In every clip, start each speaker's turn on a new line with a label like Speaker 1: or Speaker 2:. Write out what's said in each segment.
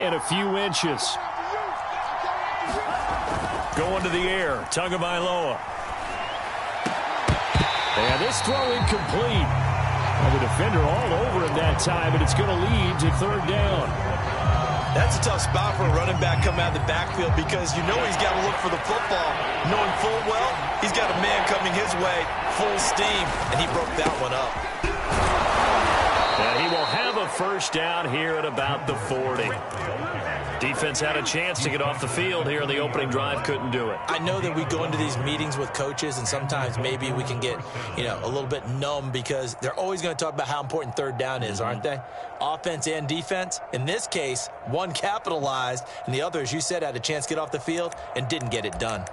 Speaker 1: And a few inches. Going to the air. Tagovailoa. And this throw incomplete. Well, the defender all over him that time, and it's going to lead to third down.
Speaker 2: That's a tough spot for a running back coming out of the backfield because you know he's got to look for the football, knowing full well he's got a man coming his way, full steam, and he broke that one up.
Speaker 1: And he will have a first down here at about the 40. Defense had a chance to get off the field here in the opening drive, couldn't do it.
Speaker 2: I know that we go into these meetings with coaches, and sometimes maybe we can get, a little bit numb because they're always going to talk about how important third down is, aren't they? Offense and defense. In this case, one capitalized, and the other, as you said, had a chance to get off the field and didn't get it done.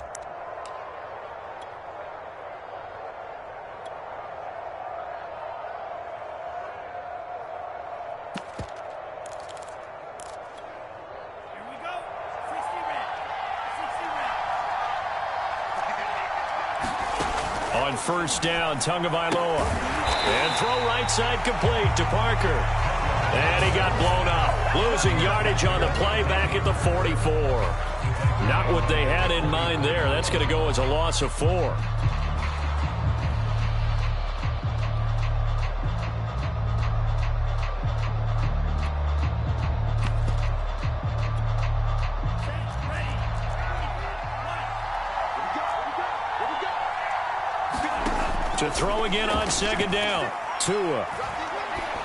Speaker 1: On first down, Tagovailoa. And throw right side complete to Parker. And he got blown up. Losing yardage on the play back at the 44. Not what they had in mind there. That's going to go as a loss of 4. To throw again on second down. Tua.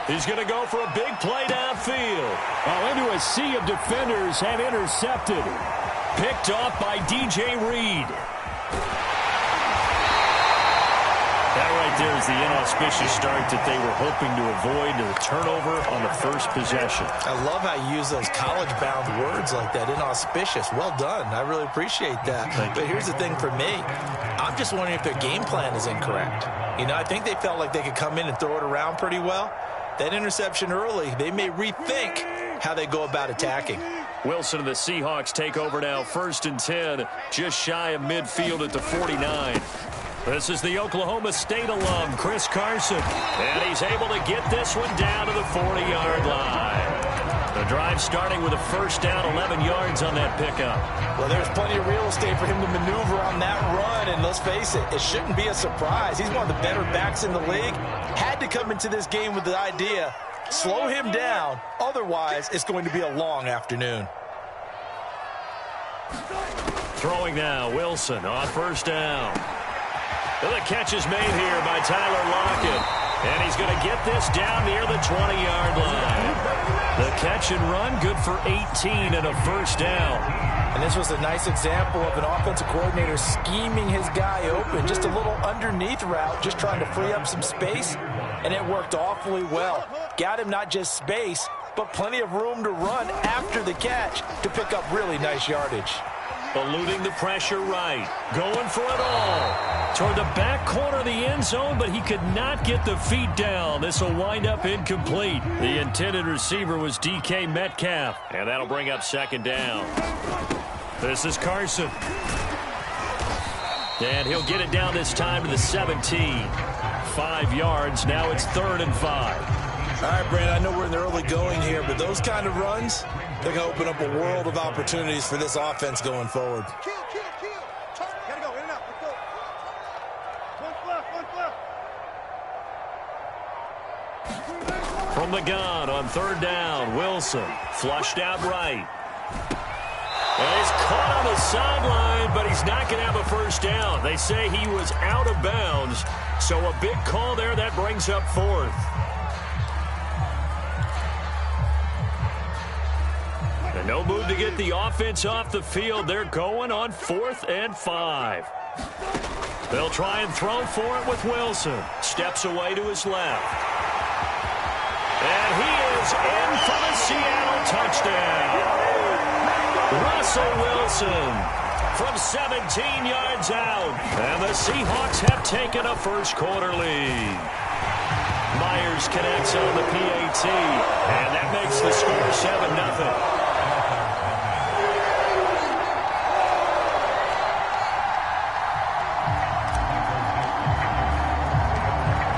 Speaker 1: He's going to go for a big play downfield. Well, into a sea of defenders and intercepted. Picked off by DJ Reed. That right there is the inauspicious start that they were hoping to avoid, the turnover on the first possession.
Speaker 2: I love how you use those college-bound words like that, inauspicious. Well done. I really appreciate that. But here's the thing for me. I'm just wondering if their game plan is incorrect. I think they felt like they could come in and throw it around pretty well. That interception early, they may rethink how they go about attacking.
Speaker 1: Wilson and the Seahawks take over now, 1st and 10, just shy of midfield at the 49. This is the Oklahoma State alum, Chris Carson. And he's able to get this one down to the 40-yard line. The drive starting with a first down, 11 yards on that pickup.
Speaker 2: Well, there's plenty of real estate for him to maneuver on that run. And let's face it, it shouldn't be a surprise. He's one of the better backs in the league. Had to come into this game with the idea, slow him down. Otherwise, it's going to be a long afternoon.
Speaker 1: Throwing now, Wilson on first down. The catch is made here by Tyler Lockett. And he's going to get this down near the 20-yard line. The catch and run, good for 18 and a first down.
Speaker 2: And this was a nice example of an offensive coordinator scheming his guy open. Just a little underneath route, just trying to free up some space. And it worked awfully well. Got him not just space, but plenty of room to run after the catch to pick up really nice yardage.
Speaker 1: Eluding the pressure right. Going for it all. Toward the back corner of the end zone, but he could not get the feet down. This will wind up incomplete. The intended receiver was DK Metcalf. And that'll bring up second down. This is Carson. And he'll get it down this time to the 17. 5 yards. Now it's 3rd and 5.
Speaker 2: All right, Brandon, I know we're in the early going here, but those kind of runs, they're going to open up a world of opportunities for this offense going forward.
Speaker 3: Gotta go, in and out. Let's go. One left.
Speaker 1: From the gun on 3rd down, Wilson flushed out right. And he's caught on the sideline, but he's not going to have a first down. They say he was out of bounds, so a big call there that brings up 4th. And no move to get the offense off the field. They're going on 4th and 5. They'll try and throw for it with Wilson. Steps away to his left. And he is in for the Seattle touchdown. Russell Wilson from 17 yards out. And the Seahawks have taken a first quarter lead. Myers connects on the PAT. And that makes the score 7-0.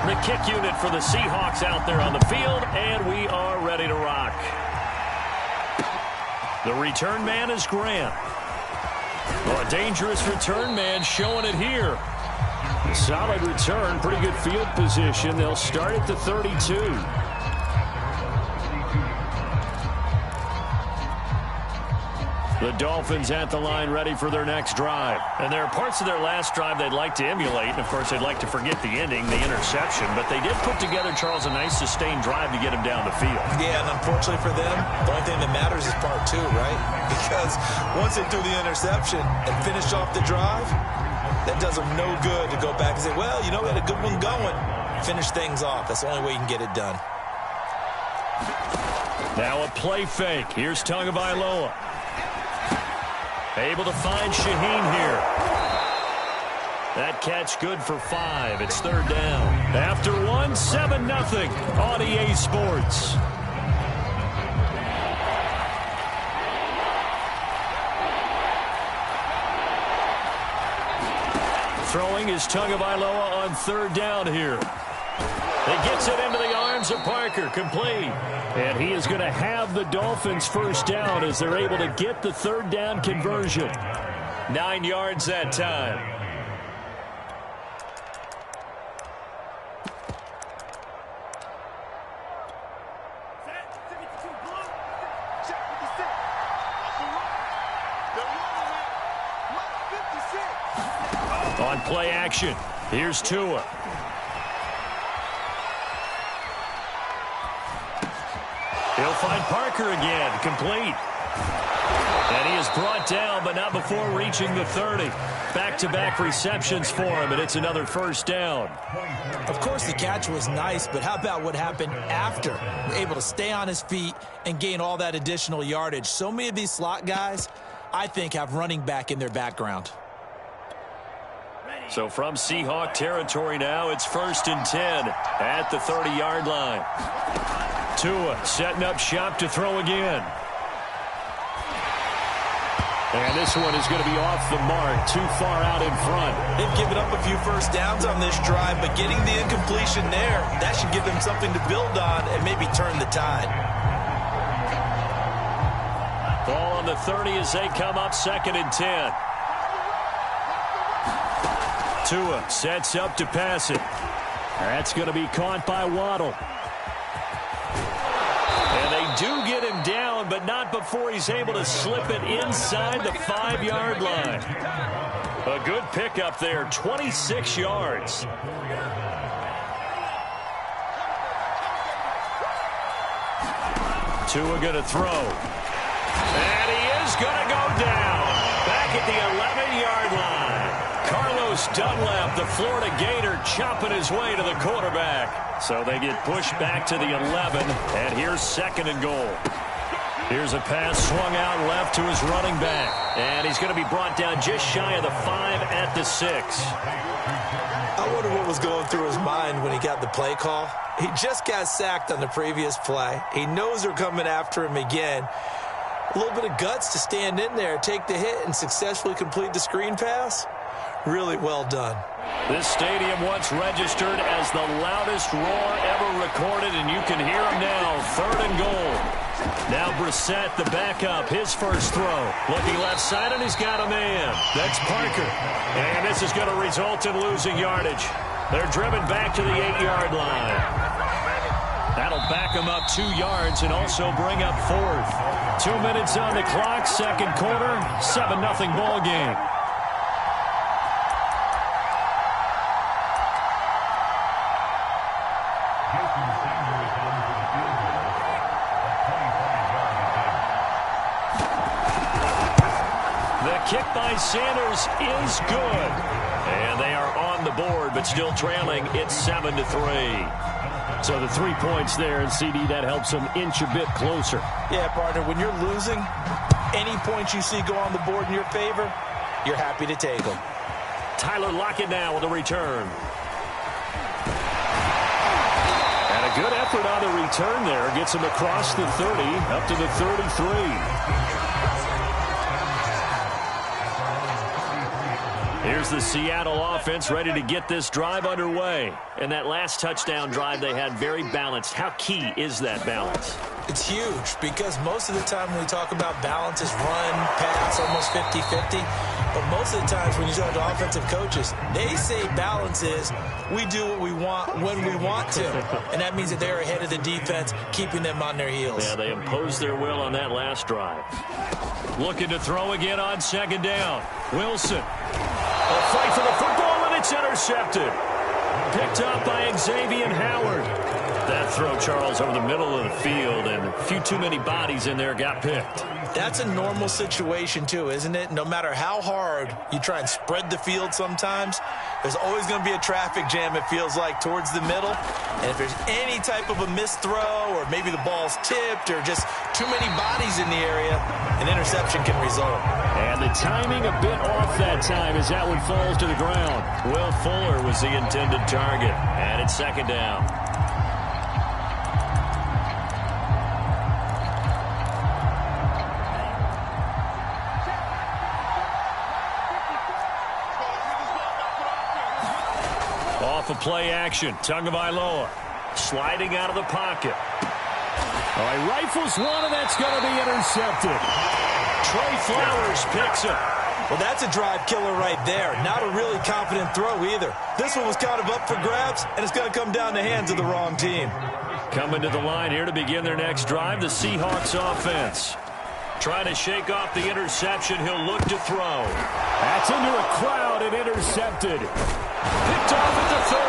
Speaker 1: The kick unit for the Seahawks out there on the field, and we are ready to rock. The return man is Grant. Well, a dangerous return man showing it here. A solid return, pretty good field position. They'll start at the 32. The Dolphins at the line ready for their next drive. And there are parts of their last drive they'd like to emulate. And, of course, they'd like to forget the ending, the interception. But they did put together, Charles, a nice sustained drive to get him down the field.
Speaker 2: Yeah, and unfortunately for them, the only thing that matters is part two, right? Because once they threw the interception and finished off the drive, that does them no good to go back and say, well, you know, we had a good one going. Finish things off. That's the only way you can get it done.
Speaker 1: Now a play fake. Here's Tagovailoa. Able to find Shaheen here. That catch good for 5. It's third down. After 1, 7-0 on EA Sports. Throwing is Tagovailoa on third down here. He gets it into the arms of Parker, complete. And he is going to have the Dolphins first down as they're able to get the third down conversion. 9 yards that time. On play action, here's Tua. He'll find Parker again, complete. And he is brought down, but not before reaching the 30. Back-to-back receptions for him, and it's another first down.
Speaker 2: Of course, the catch was nice, but how about what happened after? Able to stay on his feet and gain all that additional yardage. So many of these slot guys, I think, have running back in their background.
Speaker 1: So from Seahawk territory now, it's 1st and 10 at the 30-yard line. Tua setting up shop to throw again. And this one is going to be off the mark, too far out in front.
Speaker 2: They've given up a few first downs on this drive, but getting the incompletion there, that should give them something to build on and maybe turn the tide.
Speaker 1: Ball on the 30 as they come up 2nd and 10. Tua sets up to pass it. That's going to be caught by Waddle. And they do get him down, but not before he's able to slip it inside the 5-yard line. A good pickup there, 26 yards. Tua going to throw. And he is going to go down. Back at the 11-yard line. Carlos Dunlap, the Florida Gator, chopping his way to the quarterback. So they get pushed back to the 11, and here's 2nd and goal. Here's a pass swung out left to his running back, and he's going to be brought down just shy of the 5 at the 6.
Speaker 2: I wonder what was going through his mind when he got the play call. He just got sacked on the previous play. He knows they're coming after him again. A little bit of guts to stand in there, take the hit, and successfully complete the screen pass. Really well done.
Speaker 1: This stadium once registered as the loudest roar ever recorded, and you can hear him now. 3rd and goal. Now Brissett, the backup, his first throw. Looking left side, and he's got a man. That's Parker. And this is going to result in losing yardage. They're driven back to the 8-yard line. That'll back them up 2 yards and also bring up 4th. 2 minutes on the clock, 2nd quarter, 7-0 ball game. Kick by Sanders is good. And they are on the board, but still trailing. It's 7-3. So the 3 points there, and CD, that helps them inch a bit closer.
Speaker 2: Yeah, partner, when you're losing, any points you see go on the board in your favor, you're happy to take them.
Speaker 1: Tyler Lockett now with a return. And a good effort on the return there. Gets him across the 30, up to the 33. Here's the Seattle offense ready to get this drive underway. And that last touchdown drive they had very balanced. How key is that balance?
Speaker 2: It's huge because most of the time when we talk about balance, it's run, pass, almost 50-50. But most of the times when you talk to offensive coaches, they say balance is we do what we want when we want to. And that means that they're ahead of the defense, keeping them on their heels.
Speaker 1: Yeah, they imposed their will on that last drive. Looking to throw again on second down. Wilson. A fight for the football, and it's intercepted. Picked up by Xavier Howard. That throw, Charles, over the middle of the field, and a few too many bodies in there got picked.
Speaker 2: That's a normal situation, too, isn't it? No matter how hard you try and spread the field sometimes, there's always going to be a traffic jam, it feels like, towards the middle. And if there's any type of a missed throw or maybe the ball's tipped or just too many bodies in the area, an interception can result.
Speaker 1: And the timing a bit off that time as that one falls to the ground. Will Fuller was the intended target, and it's second down. Off of play action, Tagovailoa sliding out of the pocket. All right, rifles one, and that's going to be intercepted. Trey Flowers picks it.
Speaker 2: Well, that's a drive killer right there. Not a really confident throw either. This one was kind of up for grabs, and it's going to come down the hands of the wrong team.
Speaker 1: Coming to the line here to begin their next drive, the Seahawks offense. Trying to shake off the interception, he'll look to throw. That's into a crowd and intercepted. Picked off at the 30,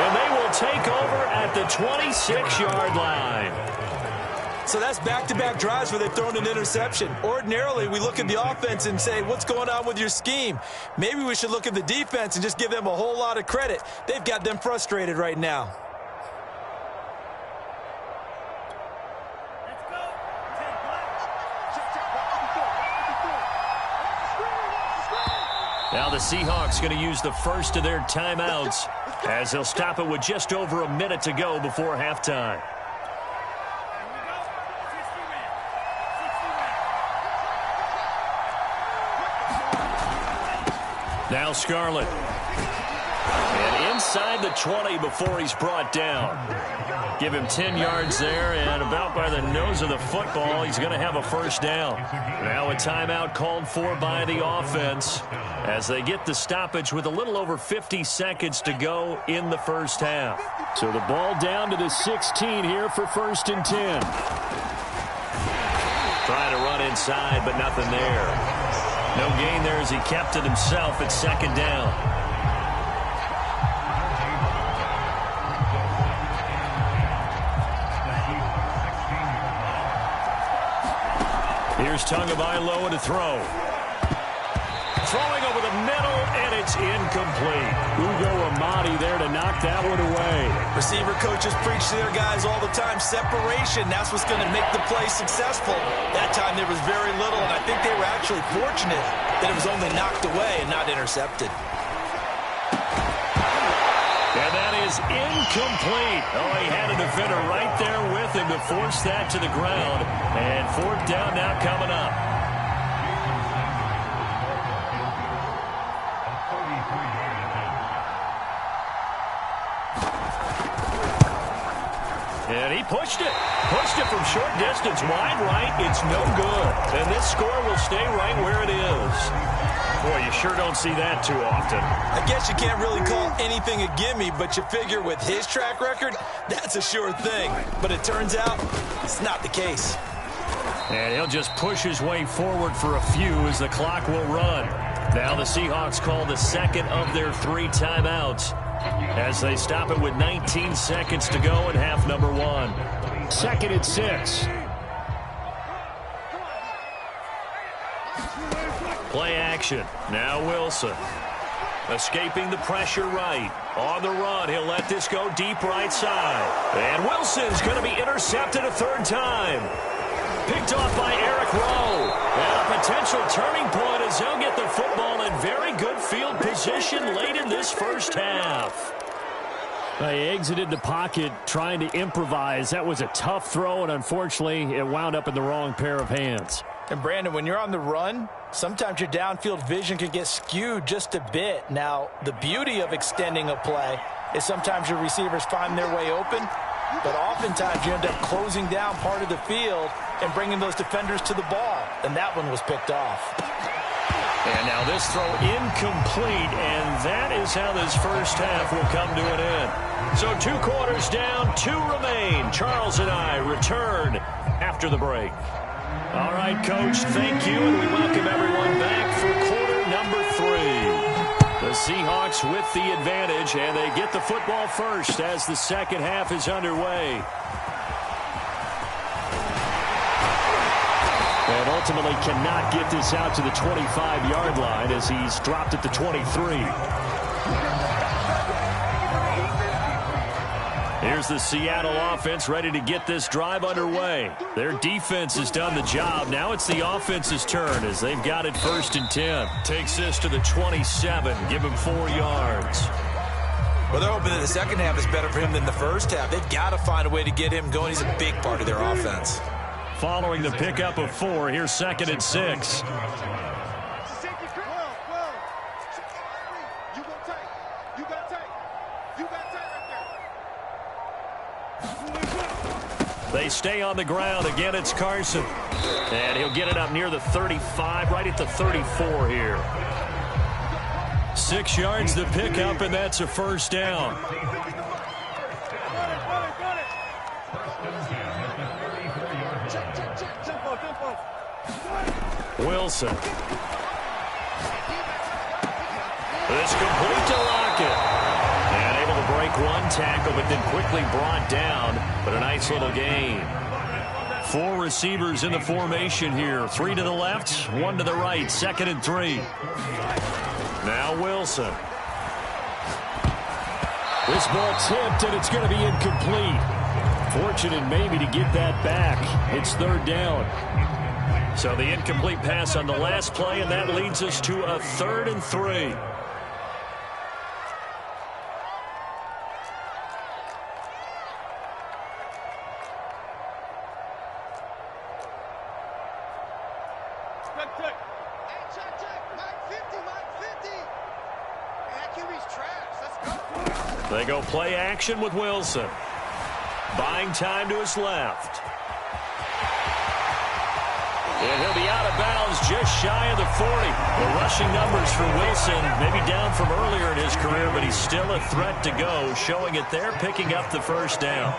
Speaker 1: and they will take over at the 26-yard line.
Speaker 2: So that's back-to-back drives where they've thrown an interception. Ordinarily, we look at the offense and say, what's going on with your scheme? Maybe we should look at the defense and just give them a whole lot of credit. They've got them frustrated right now.
Speaker 1: Now the Seahawks going to use the first of their timeouts as they'll stop it with just over a minute to go before halftime. Now Scarlett. And inside the 20 before he's brought down. Give him 10 yards there, and about by the nose of the football, he's going to have a first down. Now a timeout called for by the offense as they get the stoppage with a little over 50 seconds to go in the first half. So the ball down to the 16 here for 1st and 10. Trying to run inside, but nothing there. No gain there as he kept it himself at second down. Here's Tagovailoa to throw. Throwing over the middle, and it's incomplete. Ugo Amadi there to knock that one away.
Speaker 2: Receiver coaches preach to their guys all the time. Separation, that's what's going to make the play successful. That time there was very little, and I think they were actually fortunate that it was only knocked away and not intercepted.
Speaker 1: And that is incomplete. Oh, he had a defender right there with him to force that to the ground. And 4th down now coming up. And he pushed it. Pushed it from short distance, wide right. It's no good. And this score will stay right where it is. Boy, you sure don't see that too often.
Speaker 2: I guess you can't really call anything a gimme, but you figure with his track record, that's a sure thing. But it turns out it's not the case.
Speaker 1: And he'll just push his way forward for a few as the clock will run. Now the Seahawks call the second of their 3 timeouts as they stop it with 19 seconds to go in half number 1. 2nd and 6. Play action. Now Wilson. Escaping the pressure right. On the run, he'll let this go deep right side. And Wilson's going to be intercepted a 3rd time. Picked off by Eric Rowe. And a potential turning point as he'll get the football in very good field position late in this first half.
Speaker 4: He exited the pocket trying to improvise. That was a tough throw, and unfortunately, it wound up in the wrong pair of hands.
Speaker 2: And, Brandon, when you're on the run, sometimes your downfield vision can get skewed just a bit. Now, the beauty of extending a play is sometimes your receivers find their way open, but oftentimes you end up closing down part of the field and bringing those defenders to the ball, and that one was picked off.
Speaker 1: And now this throw incomplete, and that is how this first half will come to an end. So 2 quarters down, 2 remain. Charles and I return after the break. All right, Coach, thank you, and we welcome everyone back for quarter number 3. The Seahawks with the advantage, and they get the football first as the second half is underway. And ultimately cannot get this out to the 25-yard line as he's dropped at the 23. Here's the Seattle offense ready to get this drive underway. Their defense has done the job. Now it's the offense's turn as they've got it 1st and 10. Takes this to the 27. Give him 4 yards.
Speaker 2: Well, they're hoping that the second half is better for him than the first half. They've got to find a way to get him going. He's a big part of their offense.
Speaker 1: Following the pickup of 4, here's 2nd and 6. They stay on the ground. Again, it's Carson. And he'll get it up near the 35, right at the 34 here. 6 yards the pickup, and that's a first down. Wilson. This complete to Lockett. And able to break 1 tackle, but then quickly brought down. But a nice little gain. 4 receivers in the formation here. 3 to the left, 1 to the right. 2nd and 3. Now Wilson.
Speaker 4: This ball tipped, and it's going to be incomplete. Fortunate maybe to get that back. It's 3rd down.
Speaker 1: So the incomplete pass on the last play, and that leads us to a 3rd and 3. They go play action with Wilson. Buying time to his left. And he'll be out of bounds just shy of the 40. The rushing numbers for Wilson, maybe down from earlier in his career, but he's still a threat to go, showing it there, picking up the first down.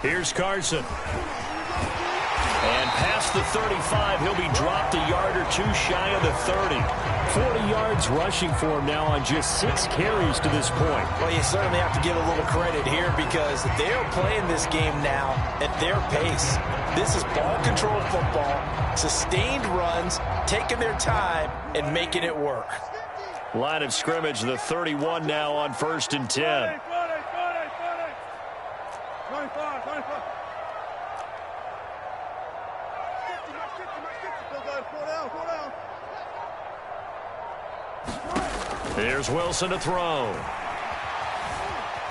Speaker 1: Here's Carson. And past the 35, he'll be dropped a yard or 2 shy of the 30.
Speaker 4: 40 yards rushing for him now on just 6 carries to this point.
Speaker 2: Well, you certainly have to give a little credit here because they're playing this game now at their pace. This is ball control football, sustained runs, taking their time, and making it work.
Speaker 1: Line of scrimmage, the 31 now on 1st and 10. Here's Wilson to throw.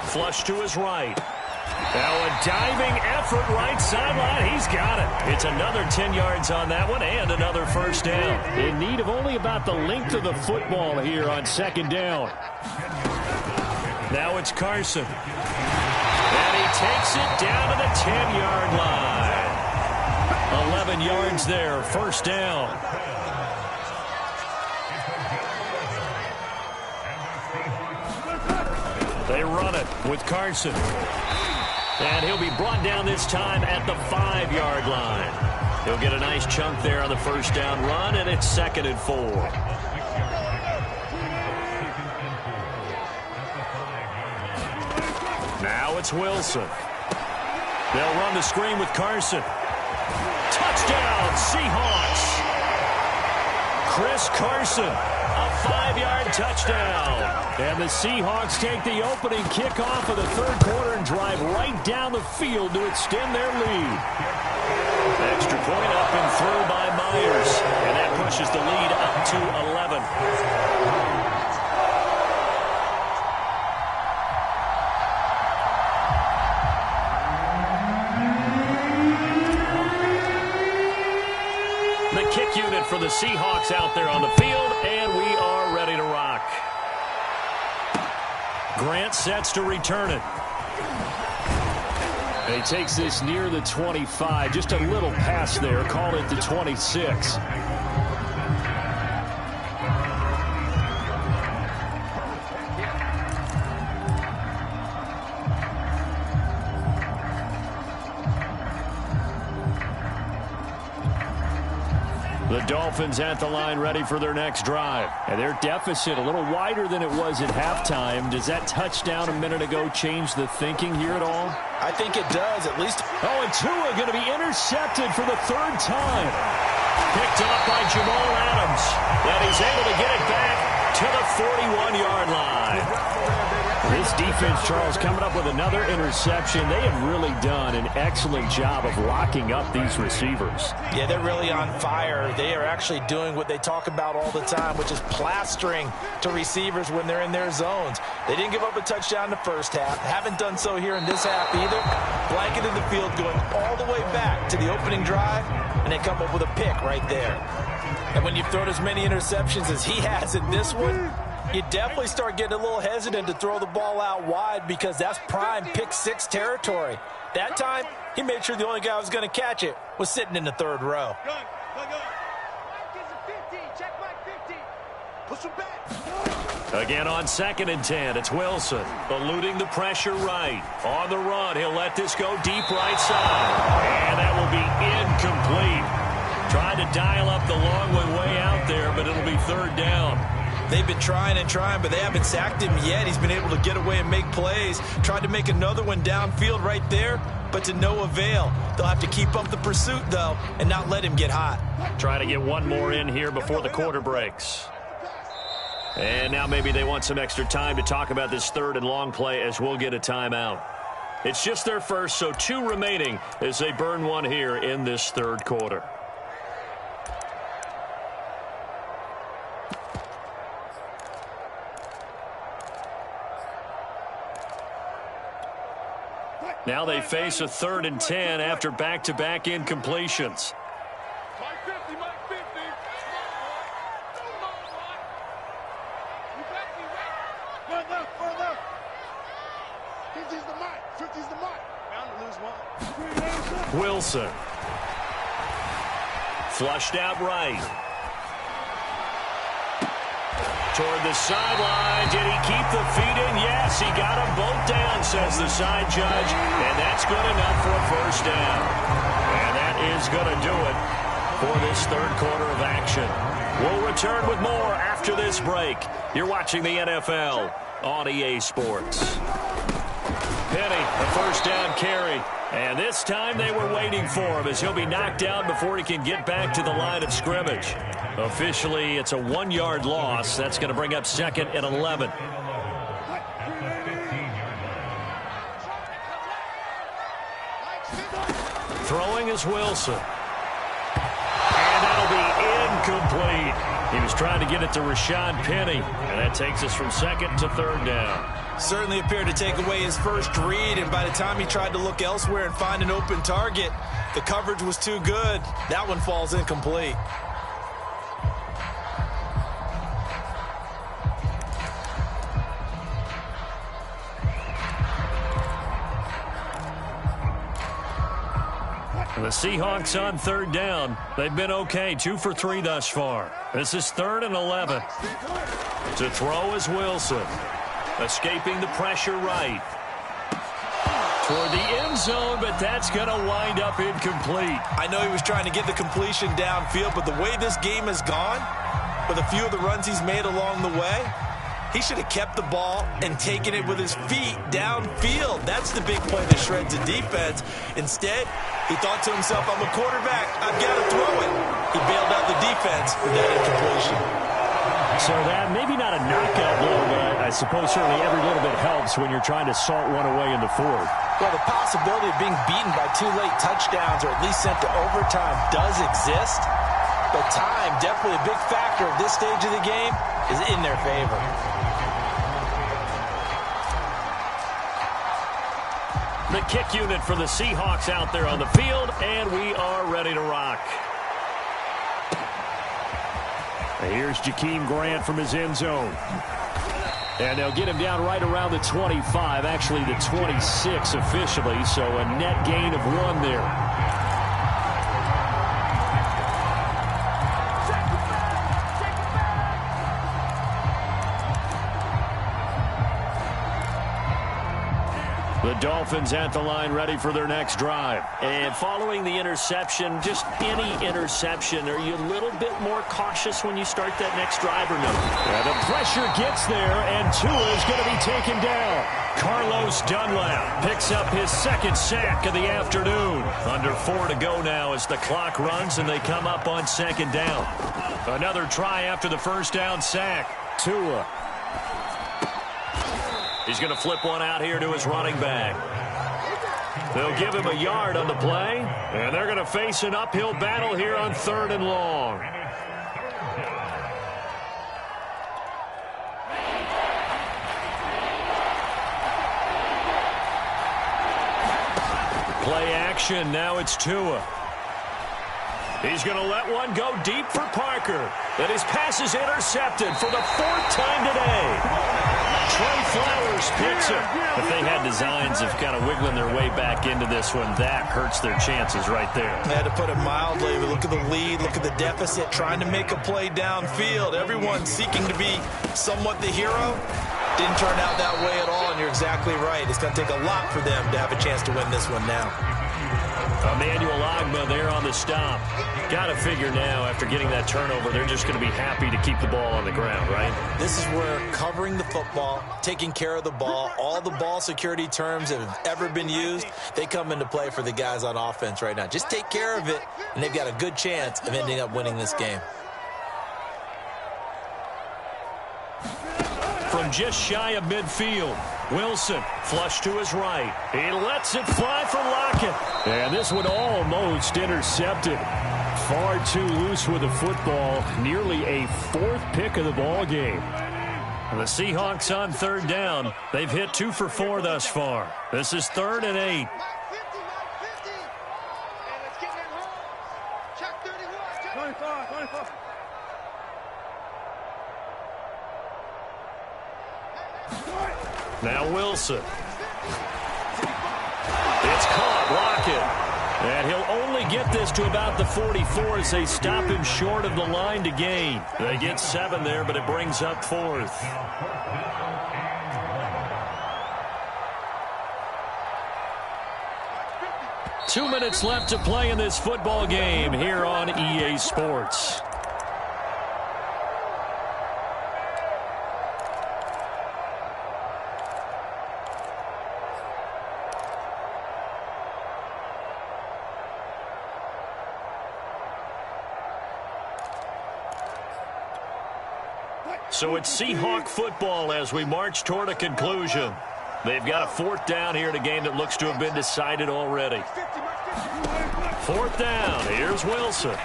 Speaker 1: Flush to his right. Now a diving effort right sideline. He's got it. It's another 10 yards on that one and another first down.
Speaker 4: In need of only about the length of the football here on 2nd down.
Speaker 1: Now it's Carson. And he takes it down to the 10-yard line. 11 yards there, first down. They run it with Carson. And he'll be brought down this time at the 5-yard line. He'll get a nice chunk there on the first down run, and it's 2nd and 4. Now it's Wilson. They'll run the screen with Carson. Touchdown, Seahawks. Chris Carson, a 5-yard touchdown.
Speaker 4: And the Seahawks take the opening kickoff of the 3rd quarter and drive right down the field to extend their lead.
Speaker 1: Extra point up and through by Myers. And that pushes the lead up to 11. kick unit for the Seahawks out there on the field, and we are ready to rock. Grant sets to return it.
Speaker 4: And he takes this near the 25. Just a little pass there. Call it the 26.
Speaker 1: The Dolphins at the line ready for their next drive.
Speaker 4: And their deficit a little wider than it was at halftime. Does that touchdown a minute ago change the thinking here at all?
Speaker 2: I think it does, at least.
Speaker 4: Oh, and Tua going to be intercepted for the third time.
Speaker 1: Picked off by Jamal Adams. And he's able to get it back to the 41-yard line.
Speaker 4: This defense, Charles, coming up with another interception. They have really done an excellent job of locking up these receivers.
Speaker 2: Yeah, they're really on fire. They are actually doing what they talk about all the time, which is plastering to receivers when they're in their zones. They didn't give up a touchdown in the first half. Haven't done so here in this half either. Blanketed the field going all the way back to the opening drive, and they come up with a pick right there. And when you've thrown as many interceptions as he has in this one, you definitely start getting a little hesitant to throw the ball out wide because that's prime pick six territory. That time, he made sure the only guy who was going to catch it was sitting in the third row.
Speaker 1: Again on 2nd and 10, it's Wilson eluding the pressure right. On the run, he'll let this go deep right side. And that will be incomplete. Tried to dial up the long way out there, but it'll be third down.
Speaker 2: They've been trying and trying, but they haven't sacked him yet. He's been able to get away and make plays. Tried to make another one downfield right there, but to no avail. They'll have to keep up the pursuit, though, and not let him get hot.
Speaker 1: Try to get one more in here before the quarter breaks. And now maybe they want some extra time to talk about this third and long play as we'll get a timeout. It's just their first, so 2 remaining as they burn one here in this third quarter. Now they face a 3rd and 10 after back-to-back incompletions.
Speaker 3: Mike 50, Mike 50. Further. 50's the mic. 50's the mic. Bound to lose one.
Speaker 1: Wilson. Flushed out right. Toward the sideline. Did he keep the feet in? Yes, he got them both down, says the side judge. And that's good enough for a first down. And that is going to do it for this third quarter of action. We'll return with more after this break. You're watching the NFL on EA Sports. Penny, a first down carry. And this time they were waiting for him as he'll be knocked down before he can get back to the line of scrimmage. Officially, it's a 1-yard loss. That's going to bring up 2nd and 11. Throwing is Wilson. And that'll be incomplete. He was trying to get it to Rashad Penny. And that takes us from 2nd to 3rd down.
Speaker 2: Certainly appeared to take away his first read, and by the time he tried to look elsewhere and find an open target, the coverage was too good. That one falls incomplete.
Speaker 1: The Seahawks on 3rd down. They've been okay, 2 for 3 thus far. This is 3rd and 11. To throw is Wilson. Escaping the pressure right. Toward the end zone, but that's going to wind up incomplete.
Speaker 2: I know he was trying to get the completion downfield, but the way this game has gone, with a few of the runs he's made along the way, he should have kept the ball and taken it with his feet downfield. That's the big play that shreds the defense. Instead, he thought to himself, I'm a quarterback. I've got to throw it. He bailed out the defense with that incompletion.
Speaker 4: So that maybe not a knockout blow, but I suppose certainly every little bit helps when you're trying to salt one away in the fourth.
Speaker 2: Well, the possibility of being beaten by 2 late touchdowns or at least sent to overtime does exist. But time, definitely a big factor at this stage of the game, is in their favor.
Speaker 1: The kick unit for the Seahawks out there on the field, and we are ready to rock.
Speaker 4: Here's Jakeem Grant from his end zone. And they'll get him down right around the 25, actually the 26 officially, so a net gain of 1 there. The Dolphins at the line ready for their next drive.
Speaker 1: And following the interception, just any interception, are you a little bit more cautious when you start that next drive or no?
Speaker 4: Yeah, the pressure gets there, and Tua is going to be taken down.
Speaker 1: Carlos Dunlap picks up his second sack of the afternoon. Under 4 to go now as the clock runs and they come up on second down. Another try after the first down sack.
Speaker 4: Tua.
Speaker 1: He's going to flip one out here to his running back. They'll give him a yard on the play, and they're going to face an uphill battle here on 3rd and long. Play action, now it's Tua. He's going to let one go deep for Parker. And his pass is intercepted for the 4th time today. Trey Flowers picks it. If they had designs of kind of wiggling their way back into this one, that hurts their chances right there.
Speaker 2: I had to put it mildly. Look at the lead, look at the deficit, trying to make a play downfield. Everyone seeking to be somewhat the hero. Didn't turn out that way at all, and you're exactly right. It's going to take a lot for them to have a chance to win this one now.
Speaker 1: Emmanuel Ogbah there on the stop. Got to figure now, after getting that turnover, they're just going to be happy to keep the ball on the ground, right?
Speaker 2: This is where covering the football, taking care of the ball, all the ball security terms that have ever been used, they come into play for the guys on offense right now. Just take care of it, and they've got a good chance of ending up winning this game.
Speaker 1: From just shy of midfield, Wilson flush to his right. He lets it fly for Lockett.
Speaker 4: And this one almost intercepted. Far too loose with the football. Nearly a 4th pick of the ball game.
Speaker 1: The Seahawks on 3rd down. They've hit 2 for 4 thus far. This is 3rd and 8. Now Wilson. It's caught. Lockett. And he'll only get this to about the 44 as they stop him short of the line to gain. They get 7 there, but it brings up 4th. Two minutes left to play in this football game here on EA Sports. So it's Seahawk football as we march toward a conclusion. They've got a 4th down here in a game that looks to have been decided already. 4th down. Here's Wilson.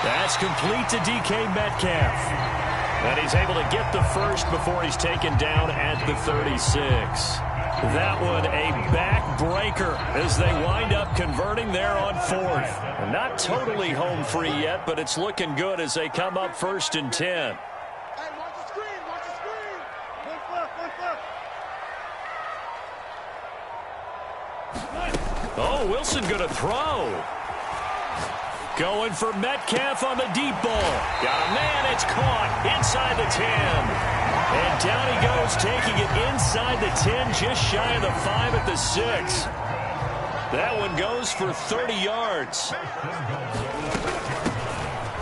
Speaker 1: That's complete to DK Metcalf. And he's able to get the first before he's taken down at the 36. That one a backbreaker as they wind up converting there on 4th. Not totally home free yet, but it's looking good as they come up 1st and 10. Oh, Wilson going to throw. Going for Metcalf on the deep ball. Got a man, it's caught inside the 10. And down he goes, taking it inside the 10, just shy of the 5 at the 6. That one goes for 30 yards.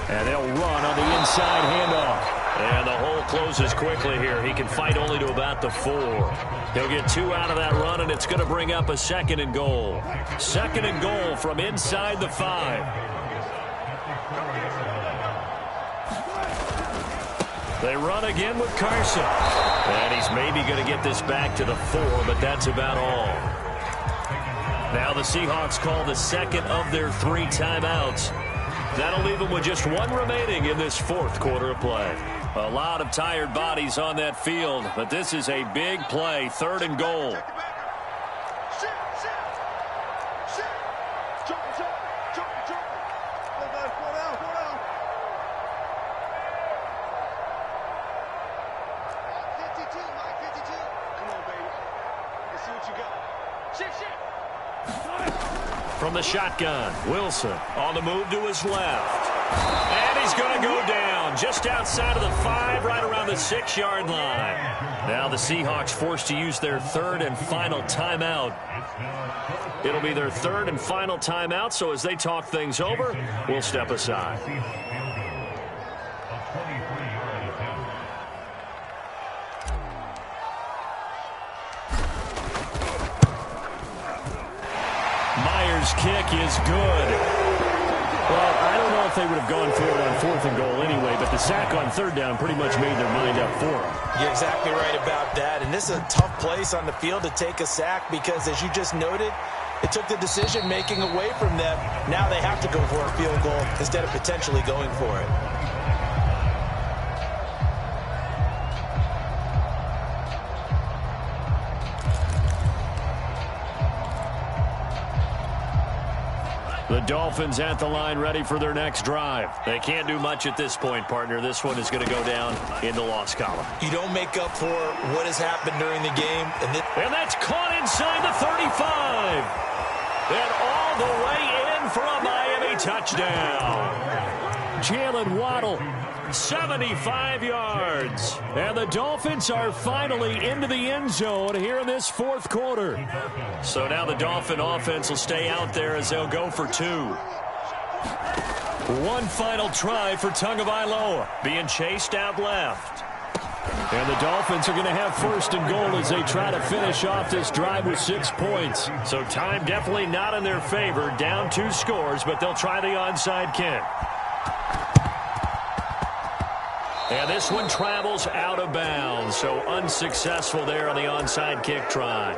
Speaker 4: And they'll run on the inside handoff.
Speaker 1: And the hole closes quickly here. He can fight only to about the 4. He'll get 2 out of that run, and it's going to bring up a 2nd and goal. 2nd and goal from inside the 5. They run again with Carson. And he's maybe going to get this back to the 4, but that's about all. Now the Seahawks call the 2nd of their 3 timeouts. That'll leave them with just 1 remaining in this 4th quarter of play. A lot of tired bodies on that field, but this is a big play, 3rd and goal. From the shotgun, Wilson on the move to his left. And he's going to go down just outside of the 5, right around the 6-yard line. Now the Seahawks forced to use their third and final timeout. It'll be their third and final timeout, so as they talk things over, we'll step aside. Myers' kick is good.
Speaker 4: Well, I don't know if they would have gone for it on 4th and goal anyway, but the sack on 3rd down pretty much made their mind up for them.
Speaker 2: You're exactly right about that, and this is a tough place on the field to take a sack because, as you just noted, it took the decision-making away from them. Now they have to go for a field goal instead of potentially going for it.
Speaker 4: The Dolphins at the line ready for their next drive.
Speaker 1: They can't do much at this point, partner. This one is going to go down in the loss column.
Speaker 2: You don't make up for what has happened during the game.
Speaker 1: And that's caught inside the 35. And all the way in for a Miami touchdown.
Speaker 4: Jalen Waddle, 75 yards. And the Dolphins are finally into the end zone here in this 4th quarter.
Speaker 1: So now the Dolphin offense will stay out there as they'll go for 2. One final try for Tagovailoa, being chased out left.
Speaker 4: And the Dolphins are going to have 1st and goal as they try to finish off this drive with 6 points.
Speaker 1: So time definitely not in their favor. Down 2 scores, but they'll try the onside kick. And this one travels out of bounds, so unsuccessful there on the onside kick try.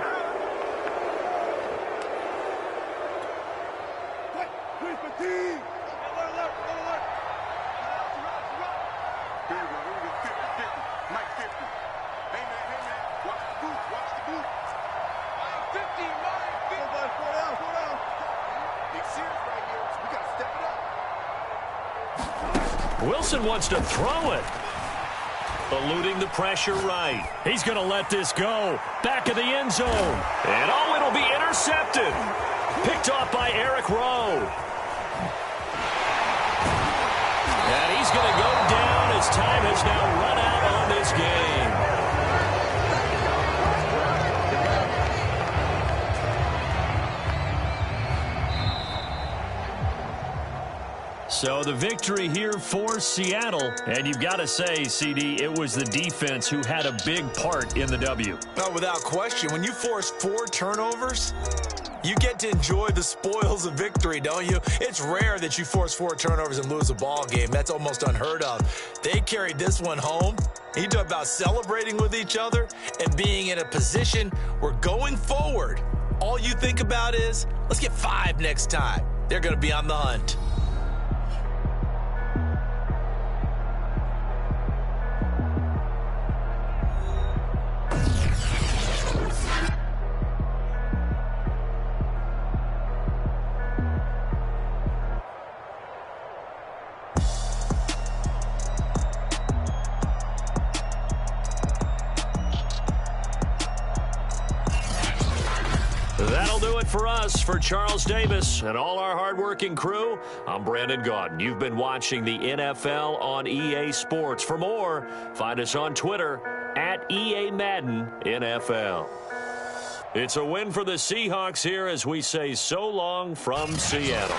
Speaker 1: Wilson wants to throw it. Eluding the pressure right.
Speaker 4: He's going to let this go. Back of the end zone.
Speaker 1: And oh, it'll be intercepted. Picked off by Eric Rowe. And he's going to go down as time has now run out on this game. So the victory here for Seattle. And you've got to say, CD, it was the defense who had a big part in the W.
Speaker 2: Oh, without question. When you force 4 turnovers, you get to enjoy the spoils of victory, don't you? It's rare that you force 4 turnovers and lose a ball game. That's almost unheard of. They carried this one home. You talk about celebrating with each other and being in a position where going forward, all you think about is, let's get 5 next time. They're going to be on the hunt.
Speaker 1: That'll do it for us. For Charles Davis and all our hardworking crew, I'm Brandon Gaudin. You've been watching the NFL on EA Sports. For more, find us on Twitter at EA Madden NFL. It's a win for the Seahawks here as we say so long from Seattle.